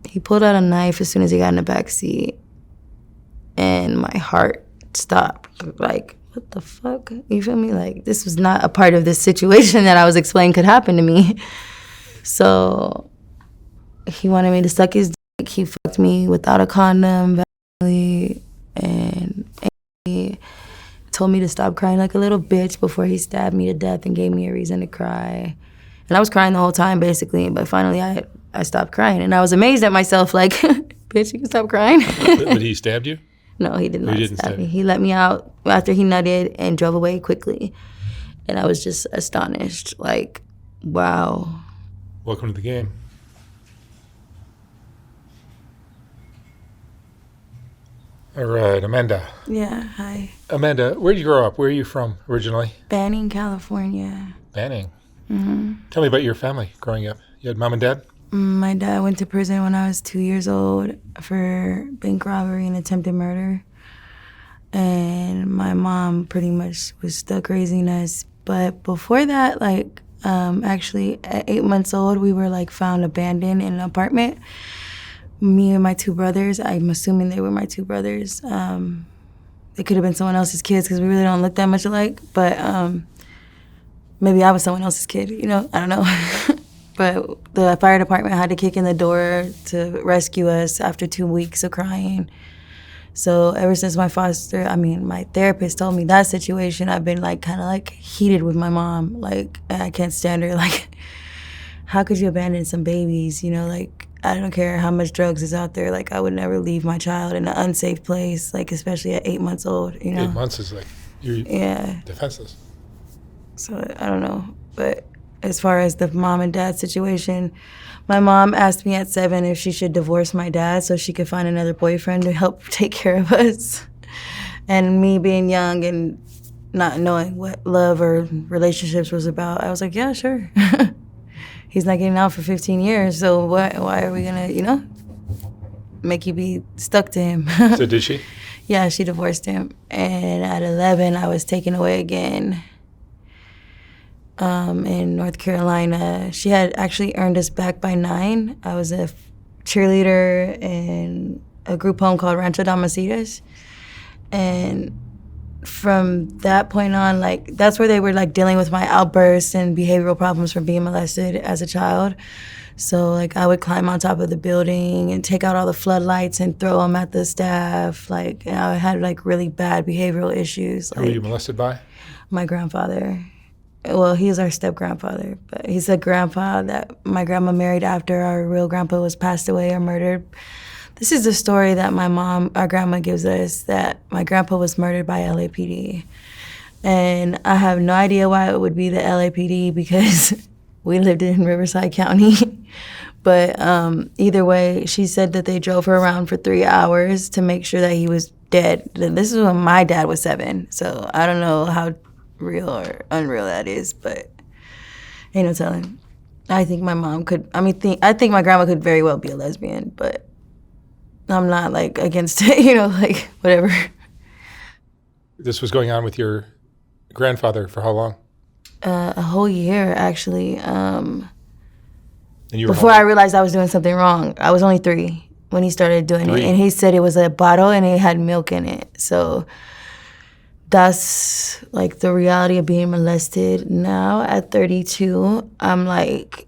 He pulled out a knife as soon as he got in the back seat, and my heart stopped. Like, what the fuck? You feel me? Like, this was not a part of this situation that I was explaining could happen to me. So he wanted me to suck his dick. He fucked me without a condom, and he told me to stop crying like a little bitch before he stabbed me to death and gave me a reason to cry. And I was crying the whole time, basically, but finally I stopped crying. And I was amazed at myself, like, bitch, you can stop crying. But he stabbed you? No, he did not stab me. He let me out after he nutted and drove away quickly. And I was just astonished, like, wow. Welcome to the game. All right, Amanda. Yeah, hi. Amanda, where did you grow up? Where are you from originally? Banning, California. Banning. Mm-hmm. Tell me about your family growing up. You had mom and dad? My dad went to prison when I was 2 years old for bank robbery and attempted murder. And my mom pretty much was stuck raising us. But before that, like, actually at 8 months old, we were like found abandoned in an apartment. Me and my two brothers, I'm assuming they were my two brothers. They could have been someone else's kids because we really don't look that much alike. But maybe I was someone else's kid, you know? I don't know. But the fire department had to kick in the door to rescue us after 2 weeks of crying. So ever since my therapist told me that situation, I've been like kind of like heated with my mom. Like, I can't stand her. Like, how could you abandon some babies? You know, like, I don't care how much drugs is out there. Like, I would never leave my child in an unsafe place, like, especially at 8 months old, you know? 8 months is like, you're defenseless. So, I don't know. But as far as the mom and dad situation, my mom asked me at 7 if she should divorce my dad so she could find another boyfriend to help take care of us. And me being young and not knowing what love or relationships was about, I was like, yeah, sure. He's not getting out for 15 years, so why are we gonna, you know, make you be stuck to him? So did she? Yeah, she divorced him. And at 11, I was taken away again in North Carolina. She had actually earned us back by 9. I was a cheerleader in a group home called Rancho Damacitas. And from that point on, like, that's where they were like dealing with my outbursts and behavioral problems from being molested as a child. So like I would climb on top of the building and take out all the floodlights and throw them at the staff. Like, and I had like really bad behavioral issues. Who were you molested by? My grandfather. Well, he was our step-grandfather, but he's a grandpa that my grandma married after our real grandpa was passed away or murdered. This is the story that our grandma gives us, that my grandpa was murdered by LAPD. And I have no idea why it would be the LAPD because we lived in Riverside County. But either way, she said that they drove her around for 3 hours to make sure that he was dead. This is when my dad was 7, so I don't know how real or unreal that is, but ain't no telling. I think my mom could, I think my grandma could very well be a lesbian, but I'm not, like, against it, you know, like, whatever. This was going on with your grandfather for how long? A whole year, actually. And you were before I realized I was doing something wrong. I was only 3 when he started doing it, and he said it was a bottle and it had milk in it, so that's like the reality of being molested. Now at 32, I'm like,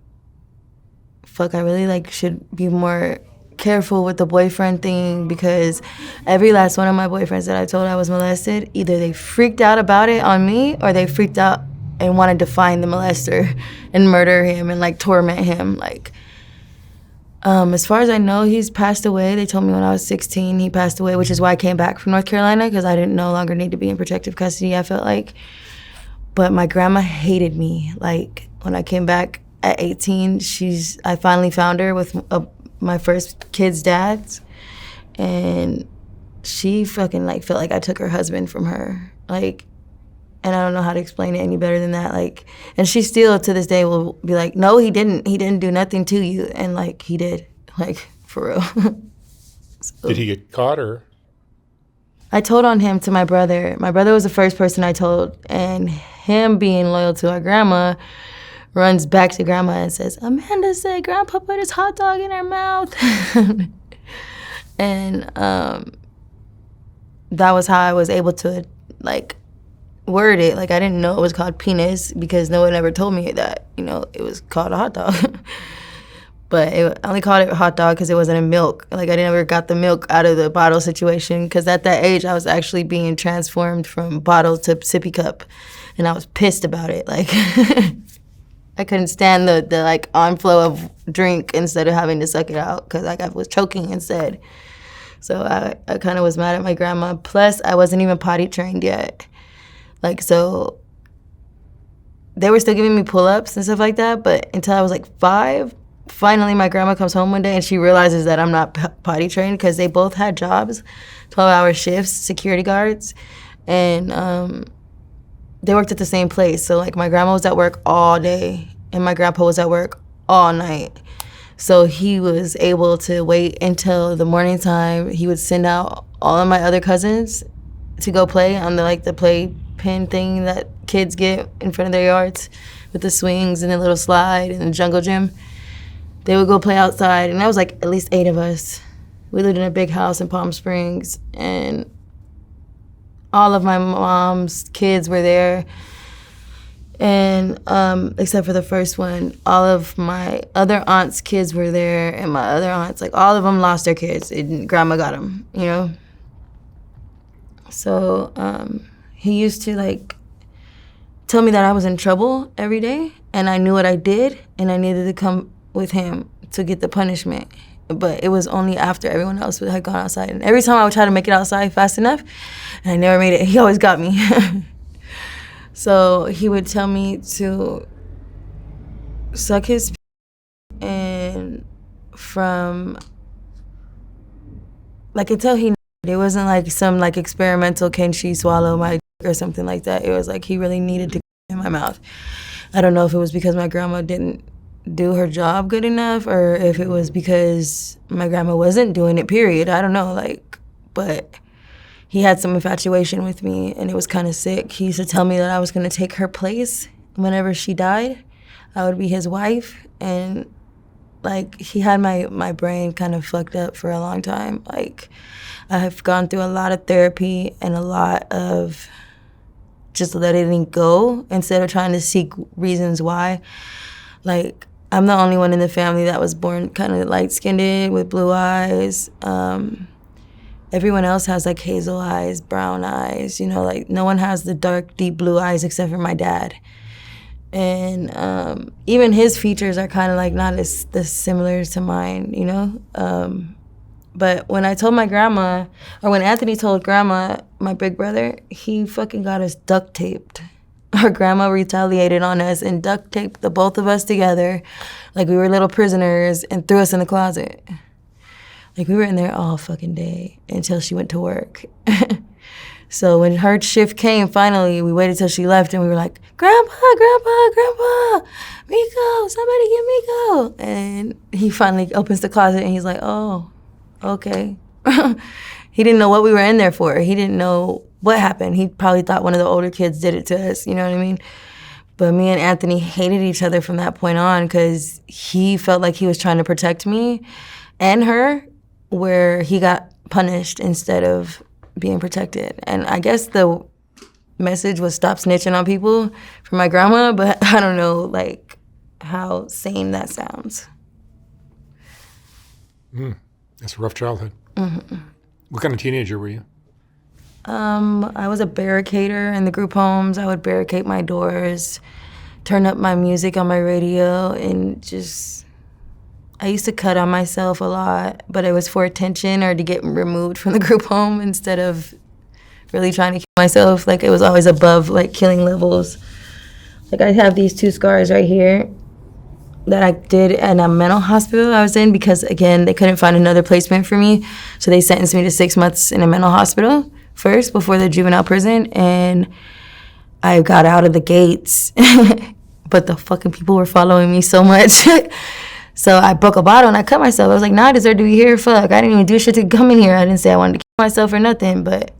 fuck, I really like should be more careful with the boyfriend thing, because every last one of my boyfriends that I told I was molested, either they freaked out about it on me or they freaked out and wanted to find the molester and murder him and like torment him. Like, as far as I know, he's passed away. They told me when I was 16 he passed away, which is why I came back from North Carolina, because I didn't no longer need to be in protective custody, I felt like. But my grandma hated me. Like, when I came back at 18, I finally found her with my first kid's dad, and she fucking like felt like I took her husband from her. Like, and I don't know how to explain it any better than that. Like, and she still to this day will be like, no, he didn't do nothing to you. And like, he did, like, for real. So, did he get caught or? I told on him to my brother. My brother was the first person I told, and him being loyal to our grandma runs back to grandma and says, Amanda said grandpa put his hot dog in her mouth. And that was how I was able to, like, word it. Like, I didn't know it was called penis because no one ever told me that, you know, it was called a hot dog. But I only called it a hot dog because it wasn't in milk. Like, I never got the milk out of the bottle situation because at that age, I was actually being transformed from bottle to sippy cup. And I was pissed about it. Like, I couldn't stand the like, onflow of drink instead of having to suck it out because, like, I was choking instead. So I kind of was mad at my grandma. Plus, I wasn't even potty trained yet. Like, so they were still giving me pull-ups and stuff like that, but until I was like 5, finally my grandma comes home one day and she realizes that I'm not potty trained because they both had jobs, 12-hour shifts, security guards, and they worked at the same place. So, like, my grandma was at work all day and my grandpa was at work all night. So he was able to wait until the morning time. He would send out all of my other cousins to go play on the play pin thing that kids get in front of their yards with the swings and the little slide and the jungle gym. They would go play outside, and that was like at least 8 of us. We lived in a big house in Palm Springs, and all of my mom's kids were there. And except for the first one, all of my other aunt's kids were there, and my other aunts, like, all of them lost their kids, and grandma got them, you know? So he used to, like, tell me that I was in trouble every day, and I knew what I did, and I needed to come with him to get the punishment. But it was only after everyone else had gone outside. And every time I would try to make it outside fast enough, and I never made it, he always got me. So he would tell me to suck his and from, like, until he, it wasn't like some, like, experimental can she swallow my or something like that. It was like he really needed to in my mouth. I don't know if it was because my grandma didn't do her job good enough or if it was because my grandma wasn't doing it, period. I don't know, like, but he had some infatuation with me, and it was kind of sick. He used to tell me that I was going to take her place whenever she died. I would be his wife, and, like, he had my brain kind of fucked up for a long time. Like, I have gone through a lot of therapy and a lot of just letting it go instead of trying to seek reasons why. Like, I'm the only one in the family that was born kind of light-skinned with blue eyes. Everyone else has, like, hazel eyes, brown eyes, you know, like, no one has the dark, deep blue eyes except for my dad. And even his features are kind of, like, not as similar to mine, you know? But when I told my grandma, or when Anthony told grandma, my big brother, he fucking got us duct taped. Our grandma retaliated on us and duct taped the both of us together like we were little prisoners and threw us in the closet. Like, we were in there all fucking day until she went to work. So when her shift came, finally, we waited till she left, and we were like, Grandpa, Miko, somebody get Miko. And he finally opens the closet, and he's like, oh, okay. He didn't know what we were in there for. He didn't know what happened. He probably thought one of the older kids did it to us, you know what I mean? But me and Anthony hated each other from that point on because he felt like he was trying to protect me and her, where he got punished instead of being protected. And I guess the message was stop snitching on people from my grandma, but I don't know, like, how sane that sounds. That's a rough childhood. Mm-hmm. What kind of teenager were you? I was a barricader in the group homes. I would barricade my doors, turn up my music on my radio, and just... I used to cut on myself a lot, but it was for attention or to get removed from the group home instead of really trying to kill myself. Like, it was always above, like, killing levels. Like, I have these 2 scars right here that I did in a mental hospital I was in because, again, they couldn't find another placement for me. So they sentenced me to 6 months in a mental hospital first before the juvenile prison, and I got out of the gates. But the fucking people were following me so much. So I broke a bottle and I cut myself. I was like, nah, I deserve to be here. Fuck, I didn't even do shit to come in here. I didn't say I wanted to kill myself or nothing. But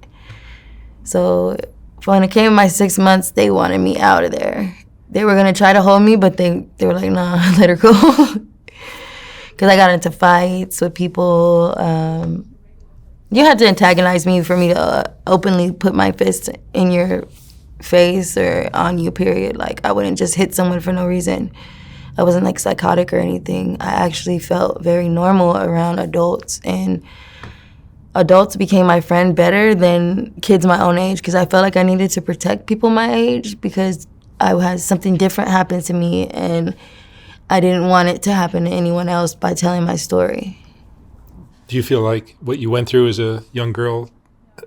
so when it came to my 6 months, they wanted me out of there. they were gonna try to hold me, but they were like, nah, let her go. Because I got into fights with people. You had to antagonize me for me to openly put my fist in your face or on you, period. Like, I wouldn't just hit someone for no reason. I wasn't like psychotic or anything. I actually felt very normal around adults, and adults became my friend better than kids my own age, because I felt like I needed to protect people my age because I had something different happen to me, and I didn't want it to happen to anyone else by telling my story. Do you feel like what you went through as a young girl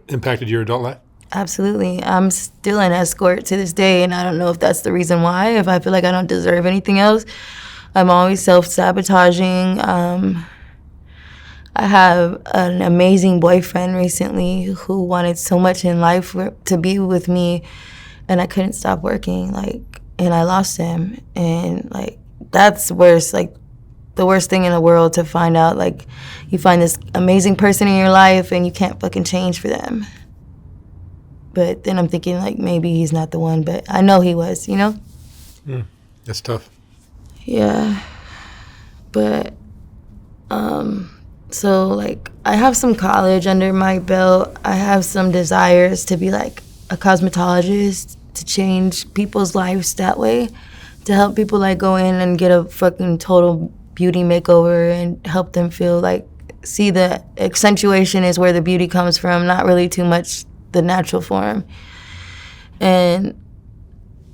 impacted your adult life? Absolutely. I'm still an escort to this day, and I don't know if that's the reason why, if I feel like I don't deserve anything else. I'm always self-sabotaging. I have an amazing boyfriend recently who wanted so much in life to be with me, and I couldn't stop working, and I lost him. And, that's worse, the worst thing in the world, to find out, you find this amazing person in your life and you can't fucking change for them. But then I'm thinking, maybe he's not the one, but I know he was, That's tough. Yeah. But, so, I have some college under my belt. I have some desires to be, a cosmetologist, to change people's lives that way, to help people, go in and get a fucking total beauty makeover and help them feel see the accentuation is where the beauty comes from, not really too much the natural form. And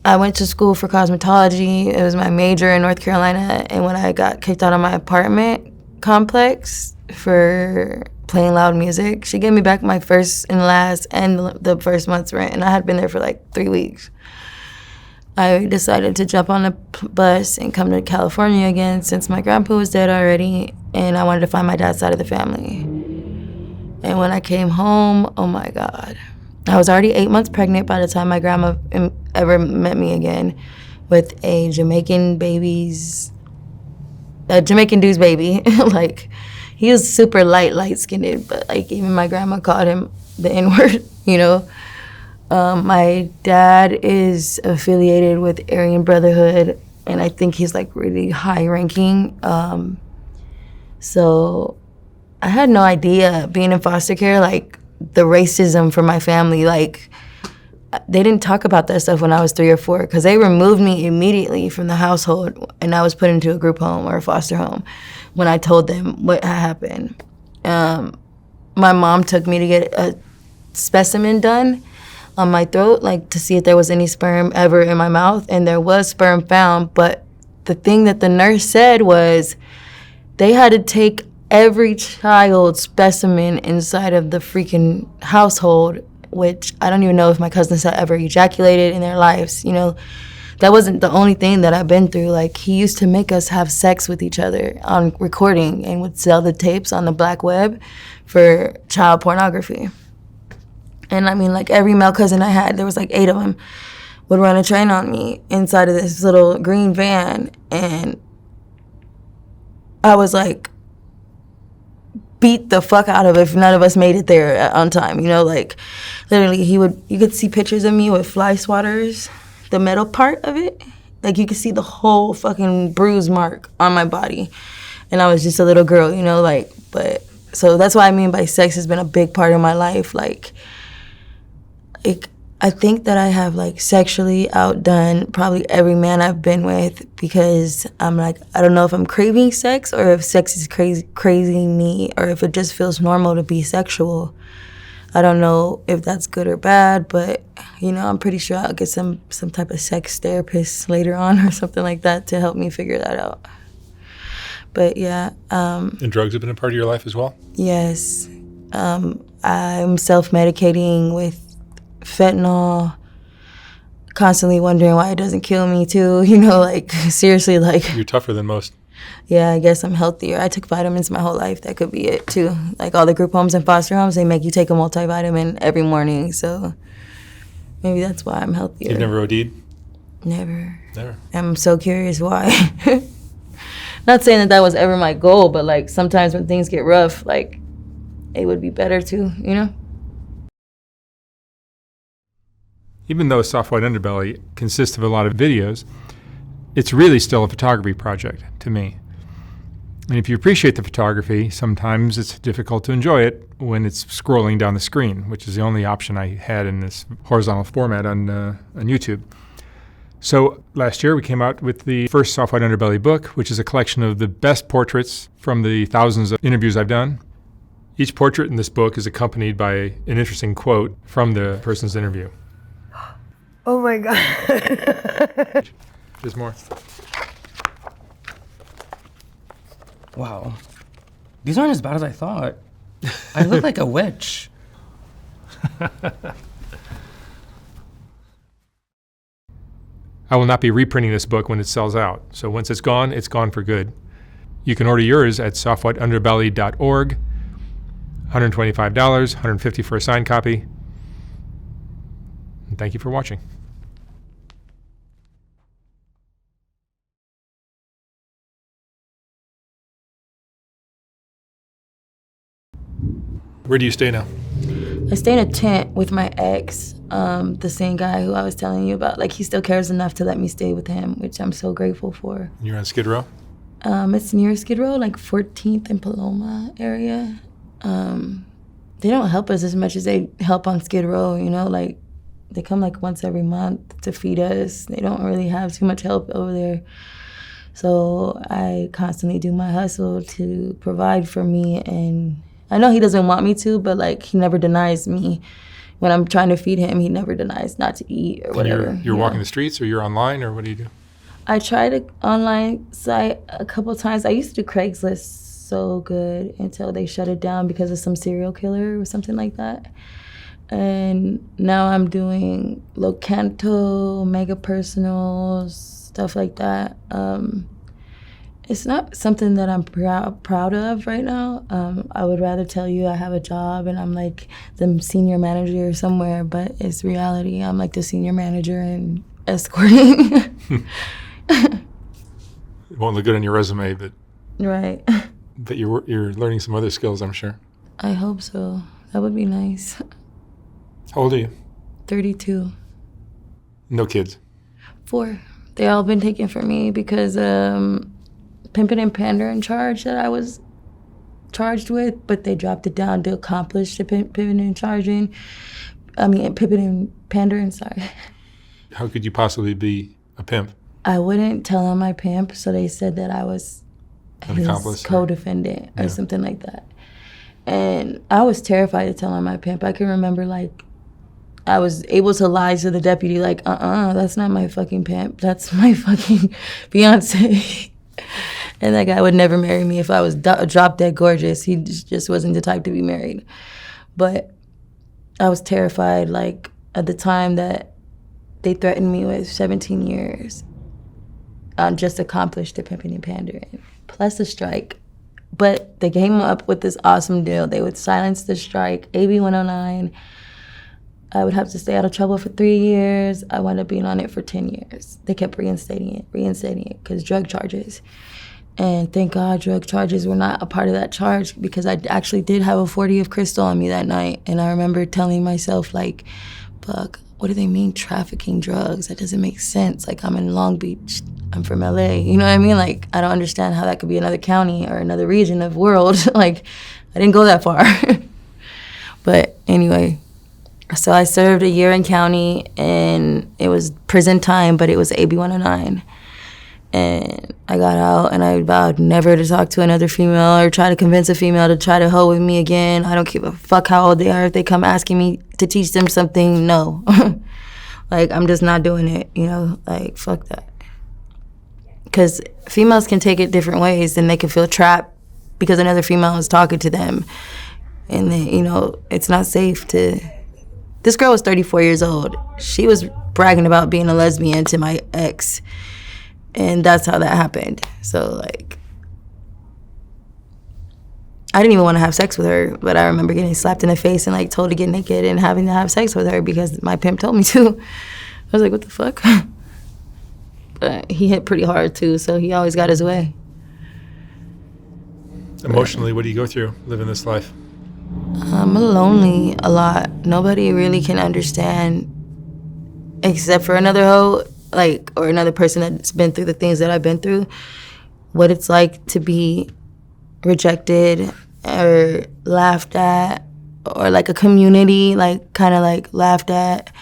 I went to school for cosmetology. It was my major in North Carolina. And when I got kicked out of my apartment complex for playing loud music, she gave me back my first and last and the first month's rent. And I had been there for 3 weeks. I decided to jump on a bus and come to California again since my grandpa was dead already. And I wanted to find my dad's side of the family. And when I came home, oh my God. I was already 8 months pregnant by the time my grandma ever met me again, with a Jamaican dude's baby. He was super light-skinned, but even my grandma called him the N-word, My dad is affiliated with Aryan Brotherhood, and I think he's really high-ranking. So I had no idea, being in foster care, the racism for my family. They didn't talk about that stuff when I was 3 or 4, because they removed me immediately from the household, and I was put into a group home or a foster home when I told them what had happened. My mom took me to get a specimen done on my throat, to see if there was any sperm ever in my mouth, and there was sperm found. But the thing that the nurse said was they had to take every child specimen inside of the freaking household, which I don't even know if my cousins had ever ejaculated in their lives. That wasn't the only thing that I've been through. He used to make us have sex with each other on recording and would sell the tapes on the black web for child pornography. And every male cousin I had, there was 8 of them, would run a train on me inside of this little green van. And I was beat the fuck out of it if none of us made it there on time. Literally, you could see pictures of me with fly swatters, the metal part of it. You could see the whole fucking bruise mark on my body. And I was just a little girl, but so that's what I mean by sex has been a big part of my life. I think that I have sexually outdone probably every man I've been with, because I'm I don't know if I'm craving sex or if sex is crazing me, or if it just feels normal to be sexual. I don't know if that's good or bad, but I'm pretty sure I'll get some type of sex therapist later on or something like that to help me figure that out. But yeah. And drugs have been a part of your life as well? Yes. I'm self-medicating with fentanyl, constantly wondering why it doesn't kill me too, seriously, You're tougher than most. Yeah, I guess I'm healthier. I took vitamins my whole life. That could be it too. All the group homes and foster homes, they make you take a multivitamin every morning, so maybe that's why I'm healthier. You've never OD'd? Never. Never. I'm so curious why. Not saying that was ever my goal, but sometimes when things get rough, it would be better to, Even though Soft White Underbelly consists of a lot of videos, it's really still a photography project to me. And if you appreciate the photography, sometimes it's difficult to enjoy it when it's scrolling down the screen, which is the only option I had in this horizontal format on YouTube. So last year we came out with the first Soft White Underbelly book, which is a collection of the best portraits from the thousands of interviews I've done. Each portrait in this book is accompanied by an interesting quote from the person's interview. Oh my God. There's more. Wow. These aren't as bad as I thought. I look like a witch. I will not be reprinting this book when it sells out. So once it's gone for good. You can order yours at softwhiteunderbelly.org. $125, $150 for a signed copy. And thank you for watching. Where do you stay now? I stay in a tent with my ex, the same guy who I was telling you about. Like, he still cares enough to let me stay with him, which I'm so grateful for. You're on Skid Row? It's near Skid Row, like 14th and Paloma area. They don't help us as much as they help on Skid Row, you know? Like, they come like once every month to feed us. They don't really have too much help over there. So I constantly do my hustle to provide for me, and I know he doesn't want me to, but like, he never denies me. When I'm trying to feed him, he never denies not to eat or whatever. And you're walking the streets, or you're online, or what do you do? I tried an online site a couple times. I used to do Craigslist so good until they shut it down because of some serial killer or something like that. And now I'm doing Locanto, Mega Personals, stuff like that. It's not something that I'm proud of right now. I would rather tell you I have a job and I'm like the senior manager somewhere, but it's reality. I'm like the senior manager in escorting. It won't look good on your resume, but Right. but you're learning some other skills, I'm sure. I hope so. That would be nice. How old are you? 32. No kids. 4. They all been taken from me because pimping and pandering charge that I was charged with, but they dropped it down to accomplish the pimping and charging. Pimping and pandering, sorry. How could you possibly be a pimp? I wouldn't tell on my pimp, so they said that I was his co-defendant or something like that. And I was terrified to tell on my pimp. I can remember, like, I was able to lie to the deputy, like, that's not my fucking pimp. That's my fucking fiance. And that guy would never marry me if I was drop dead gorgeous. He just wasn't the type to be married. But I was terrified, like, at the time that they threatened me with 17 years on just accomplished the pimping and pandering, plus a strike. But they came up with this awesome deal. They would silence the strike, AB 109. I would have to stay out of trouble for 3 years. I wound up being on it for 10 years. They kept reinstating it, because drug charges. And thank God drug charges were not a part of that charge, because I actually did have a 40 of crystal on me that night. And I remember telling myself, like, fuck, what do they mean trafficking drugs? That doesn't make sense. Like, I'm in Long Beach. I'm from LA. You know what I mean? Like, I don't understand how that could be another county or another region of world. Like, I didn't go that far. But anyway, so I served a year in county, and it was prison time, but it was AB 109. And I got out, and I vowed never to talk to another female or try to convince a female to try to hoe with me again. I don't give a fuck how old they are. If they come asking me to teach them something, no. Like, I'm just not doing it, you know? Like, fuck that. Because females can take it different ways, and they can feel trapped because another female is talking to them. And then, you know, it's not safe to... This girl was 34 years old. She was bragging about being a lesbian to my ex. And that's how that happened. So, like, I didn't even want to have sex with her, but I remember getting slapped in the face and, like, told to get naked and having to have sex with her because my pimp told me to. I was like, what the fuck? But he hit pretty hard, too, so he always got his way. Emotionally, what do you go through living this life? I'm lonely a lot. Nobody really can understand except for another hoe, like, or another person that's been through the things that I've been through, what it's like to be rejected or laughed at, or like a community, like, kind of like laughed at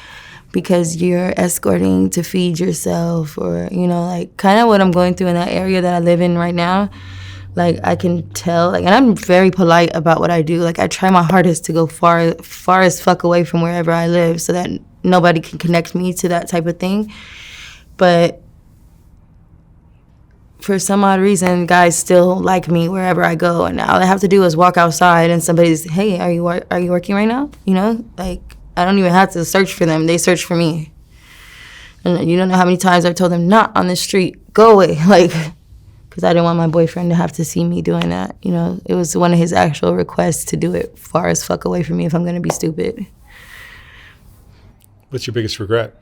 because you're escorting to feed yourself, or, you know, like, kind of what I'm going through in that area that I live in right now. Like, I can tell, like, and I'm very polite about what I do. Like, I try my hardest to go far as fuck away from wherever I live so that nobody can connect me to that type of thing. But for some odd reason, guys still like me wherever I go, and all I have to do is walk outside and somebody's, hey, are you working right now? You know, like, I don't even have to search for them. They search for me. And you don't know how many times I've told them, not on the street, go away, like, because I didn't want my boyfriend to have to see me doing that. You know, it was one of his actual requests to do it far as fuck away from me if I'm going to be stupid. What's your biggest regret?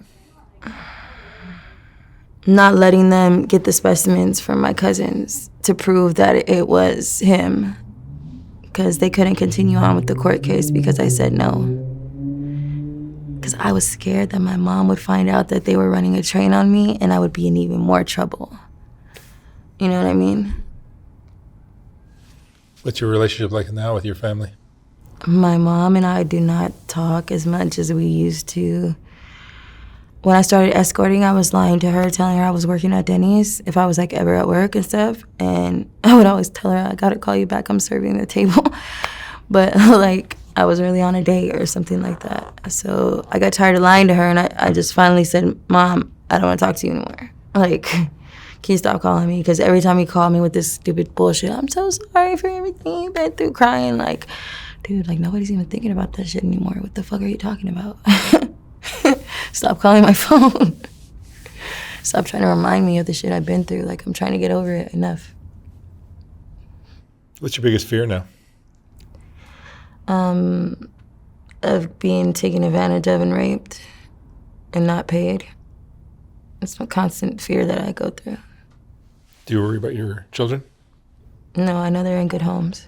Not letting them get the specimens from my cousins to prove that it was him, because they couldn't continue on with the court case because I said no. Because I was scared that my mom would find out that they were running a train on me and I would be in even more trouble. You know what I mean? What's your relationship like now with your family? My mom and I do not talk as much as we used to. When I started escorting, I was lying to her, telling her I was working at Denny's if I was, like, ever at work and stuff. And I would always tell her, I gotta call you back, I'm serving the table. But, like, I was really on a date or something like that. So I got tired of lying to her, and I just finally said, Mom, I don't want to talk to you anymore. Like, can you stop calling me? Because every time you call me with this stupid bullshit, I'm so sorry for everything you've been through, crying. Like, dude, like, nobody's even thinking about that shit anymore. What the fuck are you talking about? Stop calling my phone. Stop trying to remind me of the shit I've been through. Like, I'm trying to get over it. Enough. What's your biggest fear now? Of being taken advantage of and raped and not paid. It's a constant fear that I go through. Do you worry about your children? No, I know they're in good homes.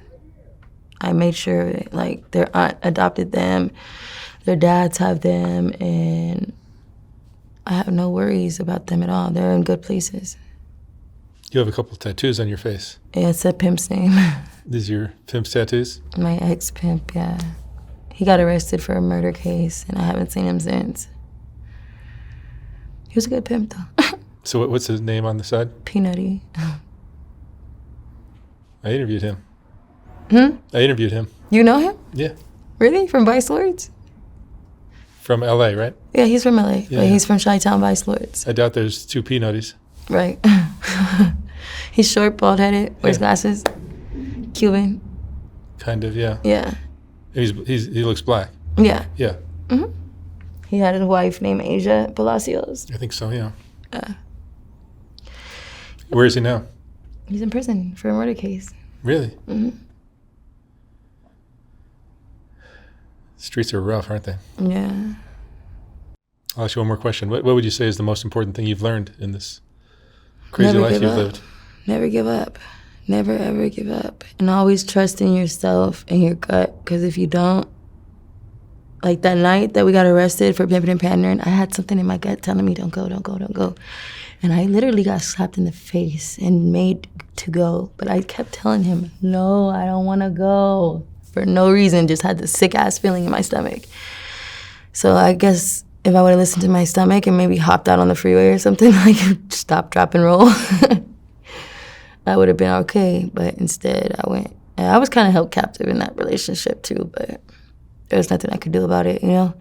I made sure, like, their aunt adopted them, their dads have them, and I have no worries about them at all. They're in good places. You have a couple of tattoos on your face. Yeah, it's a pimp's name. These are your pimp's tattoos? My ex-pimp, yeah. He got arrested for a murder case, and I haven't seen him since. He was a good pimp, though. So what's his name on the side? Peanutty. I interviewed him. Hmm? I interviewed him. You know him? Yeah. Really? From Vice Lords? From L.A., right? Yeah, he's from LA, Yeah, but yeah. he's from Chi-Town Vice Lords. I doubt there's two Peanutties. Right. He's short, bald-headed, wears Yeah. glasses, Cuban. Kind of, yeah. Yeah. And he looks black. Yeah. Yeah. He had a wife named Asia Palacios. I think so, yeah. Where is he now? He's in prison for a murder case. Really? Streets are rough, aren't they? Yeah. I'll ask you one more question. What would you say is the most important thing you've learned in this crazy Never life give you've up. lived? Never give up. Never, ever give up. And always trust in yourself and your gut. Because if you don't, like that night that we got arrested for pimping and pandering, I had something in my gut telling me, don't go, don't go, don't go. And I literally got slapped in the face and made to go. But I kept telling him, no, I don't want to go. For no reason, just had this sick-ass feeling in my stomach. So I guess if I would have listened to my stomach and maybe hopped out on the freeway or something, like stop, drop, and roll, I would have been okay. But instead, I went. And I was kind of held captive in that relationship too, but there was nothing I could do about it, you know?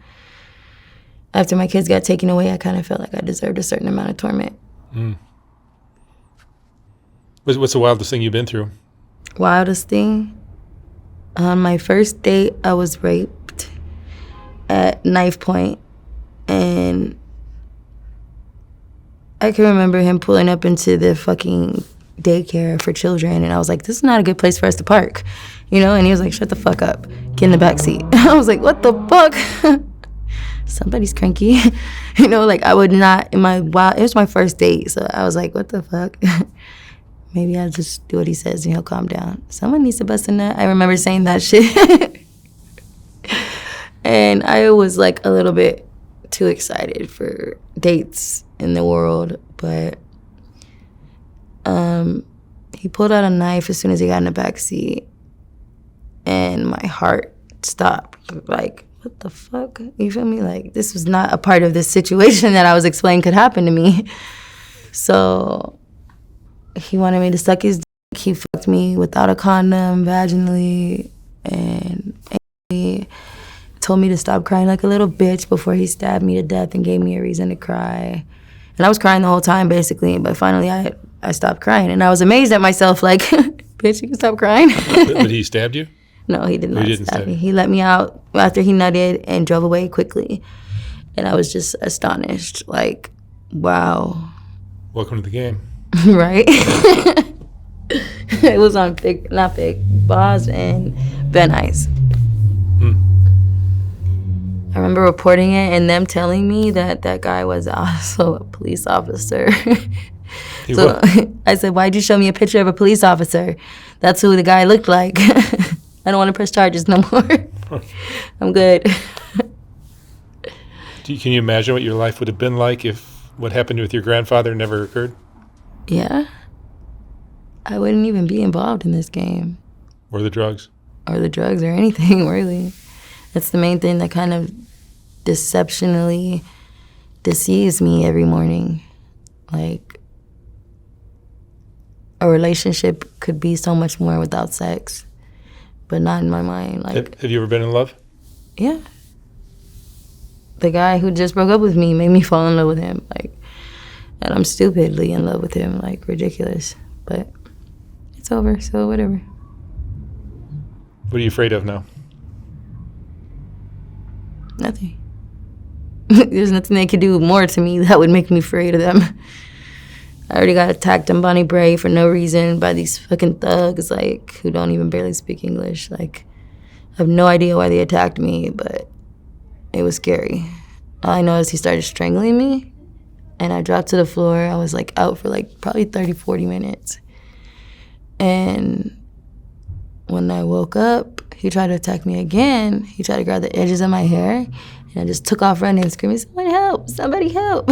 After my kids got taken away, I kind of felt like I deserved a certain amount of torment. What's the wildest thing you've been through? Wildest thing? On my first date, I was raped at knife point, and I can remember him pulling up into the fucking daycare for children, and I was like, this is not a good place for us to park, you know? And he was like, shut the fuck up, get in the back seat. I was like, what the fuck? Somebody's cranky. You know, like I would not, it was my first date, so I was like, what the fuck? Maybe I'll just do what he says and he'll calm down. Someone needs to bust a nut. I remember saying that shit. And I was like a little bit too excited for dates in the world, but he pulled out a knife as soon as he got in the back seat, and my heart stopped. Like, what the fuck? You feel me? Like, this was not a part of this situation that I was explaining could happen to me. So he wanted me to suck his dick. He fucked me without a condom, vaginally, and he told me to stop crying like a little bitch before he stabbed me to death and gave me a reason to cry. And I was crying the whole time, basically, but finally I stopped crying. And I was amazed at myself, like, bitch, you can stop crying? But he stabbed you? No, he did not He didn't stab stab me. you. He let me out after he nutted and drove away quickly. And I was just astonished, like, wow. Welcome to the game. Right? It was on Boz and Ben Ice. I remember reporting it and them telling me that that guy was also a police officer. He So was. I said, why'd you show me a picture of a police officer? That's who the guy looked like. I don't want to press charges no more. I'm good. Can you imagine what your life would have been like if what happened with your grandfather never occurred? Yeah. I wouldn't even be involved in this game. Or the drugs? Or the drugs or anything, really. That's the main thing that kind of deceptionally deceives me every morning. Like, a relationship could be so much more without sex, but not in my mind. Like, Have you ever been in love? yeah. The guy who just broke up with me made me fall in love with him. Like, and I'm stupidly in love with him, like, ridiculous. But it's over, so whatever. What are you afraid of now? Nothing. There's nothing they could do more to me that would make me afraid of them. I already got attacked on Bonnie Bray for no reason by these fucking thugs, like, who don't even barely speak English. Like, I have no idea why they attacked me, but it was scary. All I know is he started strangling me, and I dropped to the floor. I was, like, out for, like, probably 30, 40 minutes. And when I woke up, he tried to attack me again. He tried to grab the edges of my hair, and I just took off running and screaming, "Someone help! Somebody help!"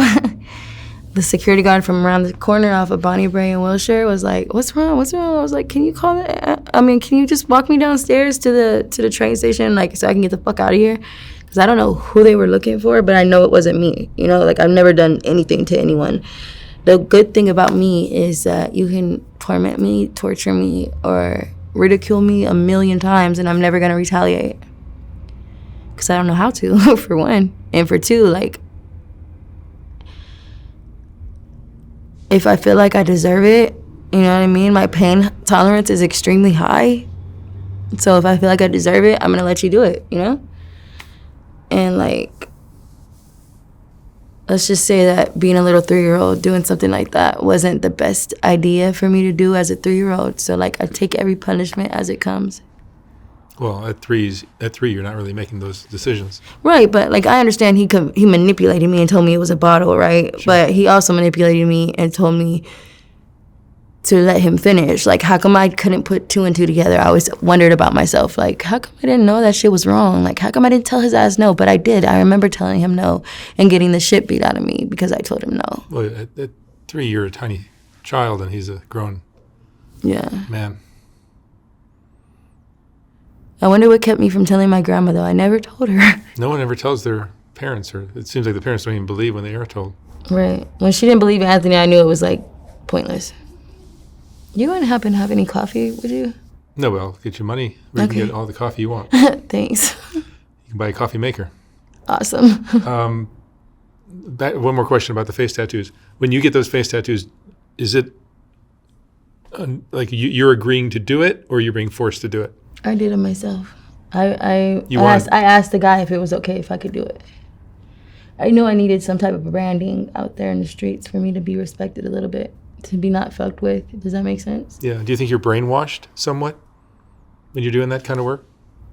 The security guard from around the corner off of Bonnie Bray and Wilshire was like, "What's wrong? What's wrong?" I was like, "Can you call can you just walk me downstairs to the train station, like, so I can get the fuck out of here?" Because I don't know who they were looking for, but I know it wasn't me. You know, like, I've never done anything to anyone. The good thing about me is that you can torment me, torture me, or ridicule me 1,000,000 times, and I'm never gonna retaliate. Because I don't know how to, for one. And for two, like, if I feel like I deserve it, you know what I mean? My pain tolerance is extremely high. So if I feel like I deserve it, I'm gonna let you do it, you know? And, like, let's just say that being a little 3-year-old doing something like that wasn't the best idea for me to do as a 3-year-old. So, like, I take every punishment as it comes. Well, at three, you're not really making those decisions. Right, but, like, I understand he manipulated me and told me it was a bottle, right? Sure. But he also manipulated me and told me to let him finish. Like, how come I couldn't put 2 and 2 together? I always wondered about myself. Like, how come I didn't know that shit was wrong? Like, how come I didn't tell his ass no? But I did. I remember telling him no and getting the shit beat out of me because I told him no. Well, at 3, you're a tiny child, and he's a grown Yeah. man. I wonder what kept me from telling my grandma, though. I never told her. No one ever tells their parents, or it seems like the parents don't even believe when they are told. Right. When she didn't believe in Anthony, I knew it was, like, pointless. You wouldn't happen to have any coffee, would you? No, well, I'll get you money. We Okay. can get all the coffee you want. Thanks. You can buy a coffee maker. Awesome. One more question about the face tattoos. When you get those face tattoos, is it like you're agreeing to do it, or you're being forced to do it? I did it myself. I You wanted- asked the guy if it was okay if I could do it. I knew I needed some type of branding out there in the streets for me to be respected a little bit, to be not fucked with. Does that make sense? Yeah. Do you think you're brainwashed somewhat when you're doing that kind of work?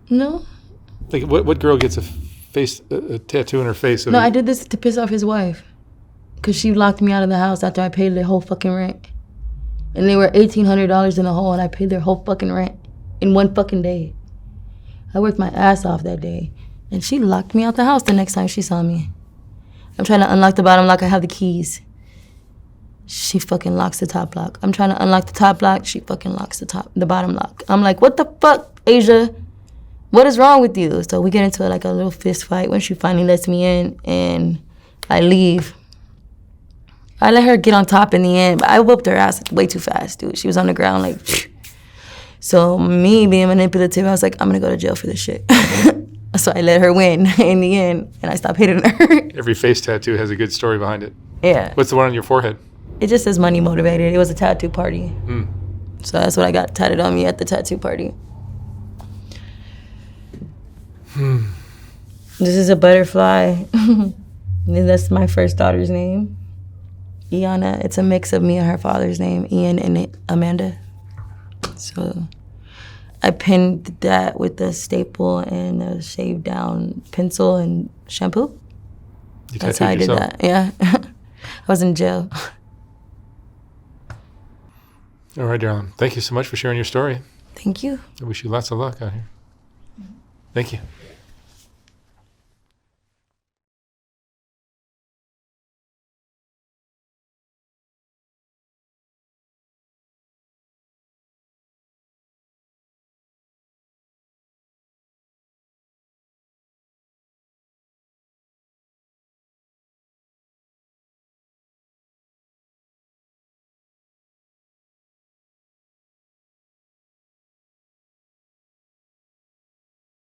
No. Like, what girl gets a tattoo in her face? No, I did this to piss off his wife. Because she locked me out of the house after I paid their whole fucking rent. And they were $1,800 in the hole, and I paid their whole fucking rent in one fucking day. I worked my ass off that day. And she locked me out the house the next time she saw me. I'm trying to unlock the bottom lock. I have the keys. She fucking locks the top lock. I'm trying to unlock the top lock. She fucking locks the bottom lock. I'm like, what the fuck, Asia? What is wrong with you? So we get into like a little fist fight when she finally lets me in, and I leave. I let her get on top in the end, but I whooped her ass way too fast, dude. She was on the ground like. So me being manipulative, I was like, I'm gonna go to jail for this shit. So I let her win in the end, and I stopped hitting her. Every face tattoo has a good story behind it. Yeah. What's the one on your forehead? It just says money motivated. It was a tattoo party. So that's what I got tatted on me at the tattoo party. This is a butterfly. That's my first daughter's name. Iana. It's a mix of me and her father's name, Ian and Amanda. So I pinned that with a staple and a shaved down pencil and shampoo. You That's how I tattooed did yourself. that. Yeah. I was in jail. All right, darling. Thank you so much for sharing your story. Thank you. I wish you lots of luck out here. Thank you.